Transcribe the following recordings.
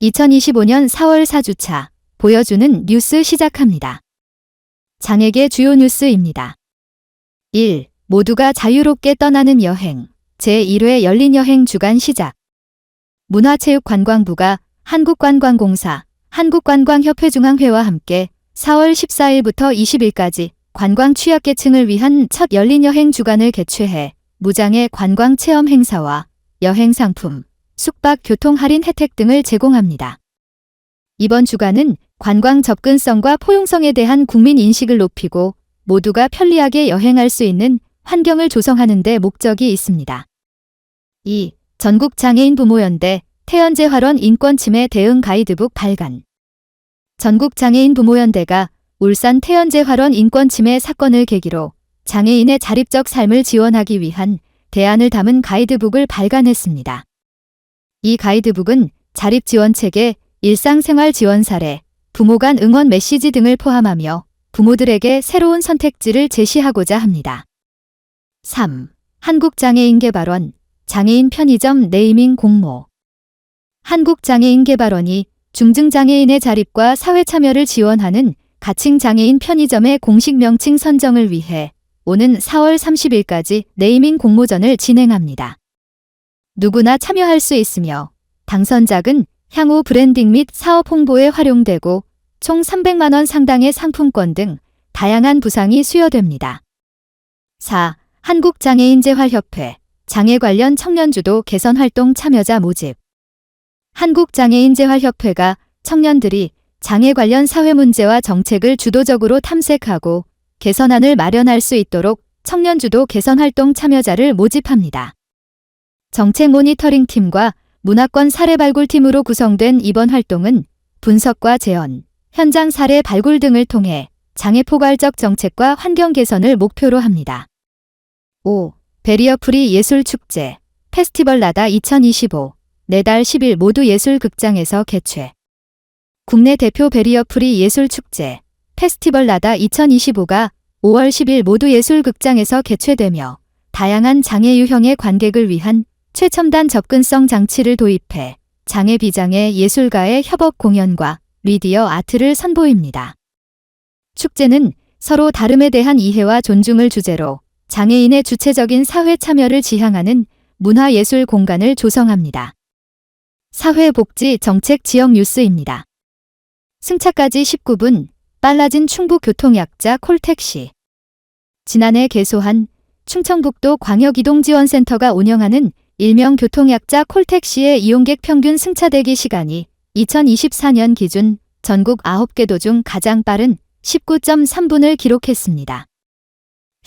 2025년 4월 4주차 보여주는 뉴스 시작합니다. 장에게 주요 뉴스입니다. 1. 모두가 자유롭게 떠나는 여행 제1회 열린 여행 주간 시작. 문화체육관광부가 한국관광공사, 한국관광협회중앙회와 함께 4월 14일부터 20일까지 관광 취약계층을 위한 첫 열린 여행 주간을 개최해 무장의 관광 체험 행사와 여행 상품, 숙박 교통 할인 혜택 등을 제공합니다. 이번 주간은 관광 접근성과 포용성에 대한 국민 인식을 높이고 모두가 편리하게 여행할 수 있는 환경을 조성하는 데 목적이 있습니다. 2. 전국장애인 부모연대 태연제 활원 인권침해 대응 가이드북 발간. 전국장애인 부모연대가 울산 태연제 활원 인권침해 사건을 계기로 장애인의 자립적 삶을 지원하기 위한 대안을 담은 가이드북을 발간했습니다. 이 가이드북은 자립지원체계, 일상생활 지원 사례, 부모 간 응원 메시지 등을 포함하며 부모들에게 새로운 선택지를 제시하고자 합니다. 3. 한국장애인개발원, 장애인 편의점 네이밍 공모. 한국장애인개발원이 중증장애인의 자립과 사회참여를 지원하는 가칭장애인 편의점의 공식 명칭 선정을 위해 오는 4월 30일까지 네이밍 공모전을 진행합니다. 누구나 참여할 수 있으며 당선작은 향후 브랜딩 및 사업 홍보에 활용되고 총 300만 원 상당의 상품권 등 다양한 부상이 수여됩니다. 4. 한국장애인재활협회 장애 관련 청년주도 개선 활동 참여자 모집. 한국장애인재활협회가 청년들이 장애 관련 사회 문제와 정책을 주도적으로 탐색하고 개선안을 마련할 수 있도록 청년주도 개선 활동 참여자를 모집합니다. 정책 모니터링 팀과 문화권 사례 발굴 팀으로 구성된 이번 활동은 분석과 재현, 현장 사례 발굴 등을 통해 장애 포괄적 정책과 환경 개선을 목표로 합니다. 5. 베리어 프리 예술축제 페스티벌 나다 2025 내달 10일 모두 예술극장에서 개최. 국내 대표 베리어 프리 예술축제 페스티벌 나다 2025가 5월 10일 모두 예술극장에서 개최되며 다양한 장애 유형의 관객을 위한 최첨단 접근성 장치를 도입해 장애 비장애 예술가의 협업 공연과 미디어 아트를 선보입니다. 축제는 서로 다름에 대한 이해와 존중을 주제로 장애인의 주체적인 사회 참여를 지향하는 문화예술 공간을 조성합니다. 사회복지 정책 지역 뉴스입니다. 승차까지 19분, 빨라진 충북교통약자 콜택시. 지난해 개소한 충청북도 광역이동지원센터가 운영하는 일명 교통약자 콜택시의 이용객 평균 승차 대기 시간이 2024년 기준 전국 9개 도 중 가장 빠른 19.3분을 기록했습니다.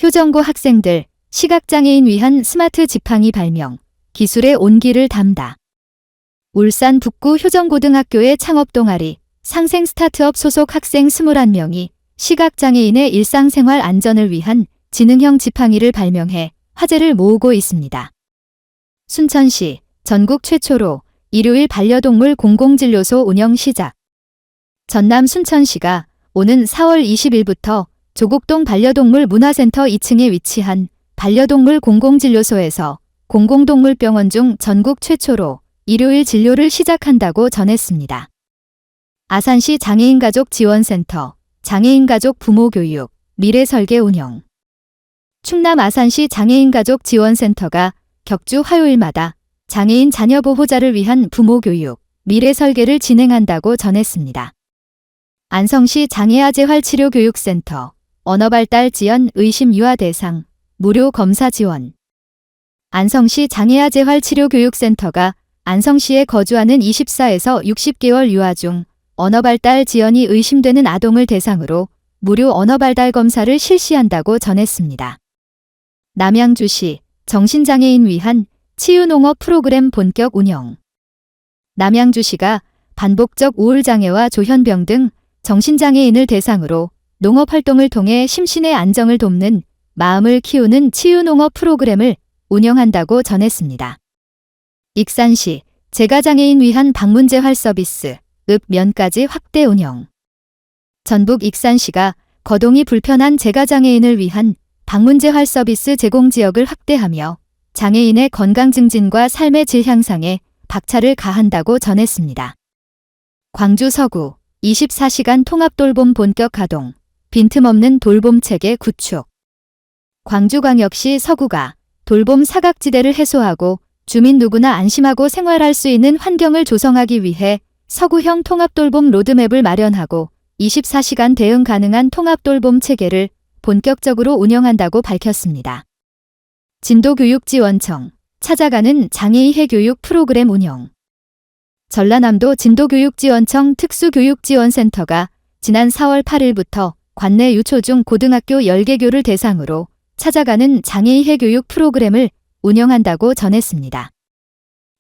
효정고 학생들, 시각장애인 위한 스마트 지팡이 발명, 기술의 온기를 담다. 울산 북구 효정고등학교의 창업동아리, 상생 스타트업 소속 학생 21명이 시각장애인의 일상생활 안전을 위한 지능형 지팡이를 발명해 화제를 모으고 있습니다. 순천시 전국 최초로 일요일 반려동물 공공진료소 운영 시작. 전남 순천시가 오는 4월 20일부터 조곡동 반려동물 문화센터 2층에 위치한 반려동물 공공진료소에서 공공동물병원 중 전국 최초로 일요일 진료를 시작한다고 전했습니다. 아산시 장애인가족지원센터, 장애인가족 부모교육, 미래설계 운영. 충남 아산시 장애인가족지원센터가 격주 화요일마다 장애인 자녀 보호자를 위한 부모교육, 미래설계를 진행한다고 전했습니다. 안성시 장애아재활치료교육센터, 언어발달 지연 의심 유아 대상, 무료 검사 지원. 안성시 장애아재활치료교육센터가 안성시에 거주하는 24에서 60개월 유아 중 언어발달 지연이 의심되는 아동을 대상으로 무료 언어발달 검사를 실시한다고 전했습니다. 남양주시 정신장애인 위한 치유농업 프로그램 본격 운영. 남양주시가 반복적 우울장애와 조현병 등 정신장애인을 대상으로 농업활동을 통해 심신의 안정을 돕는 마음을 키우는 치유농업 프로그램을 운영한다고 전했습니다. 익산시 재가장애인 위한 방문재활 서비스, 읍면까지 확대 운영. 전북 익산시가 거동이 불편한 재가장애인을 위한 방문재활 서비스 제공 지역을 확대하며 장애인의 건강 증진과 삶의 질 향상에 박차를 가한다고 전했습니다. 광주 서구 24시간 통합돌봄 본격 가동, 빈틈없는 돌봄 체계 구축. 광주광역시 서구가 돌봄 사각지대를 해소하고 주민 누구나 안심하고 생활할 수 있는 환경을 조성하기 위해 서구형 통합돌봄 로드맵을 마련하고 24시간 대응 가능한 통합돌봄 체계를 본격적으로 운영한다고 밝혔습니다. 진도교육지원청, 찾아가는 장애인해 교육 프로그램 운영. 전라남도 진도교육지원청 특수교육지원센터가 지난 4월 8일부터 관내 유초중 고등학교 10개교를 대상으로 찾아가는 장애인해 교육 프로그램을 운영한다고 전했습니다.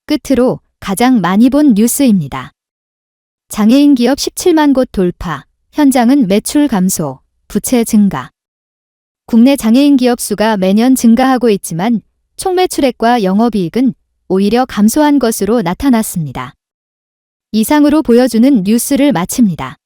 끝으로 가장 많이 본 뉴스입니다. 장애인 기업 17만 곳 돌파, 현장은 매출 감소, 부채 증가. 국내 장애인 기업 수가 매년 증가하고 있지만 총매출액과 영업이익은 오히려 감소한 것으로 나타났습니다. 이상으로 보여주는 뉴스를 마칩니다.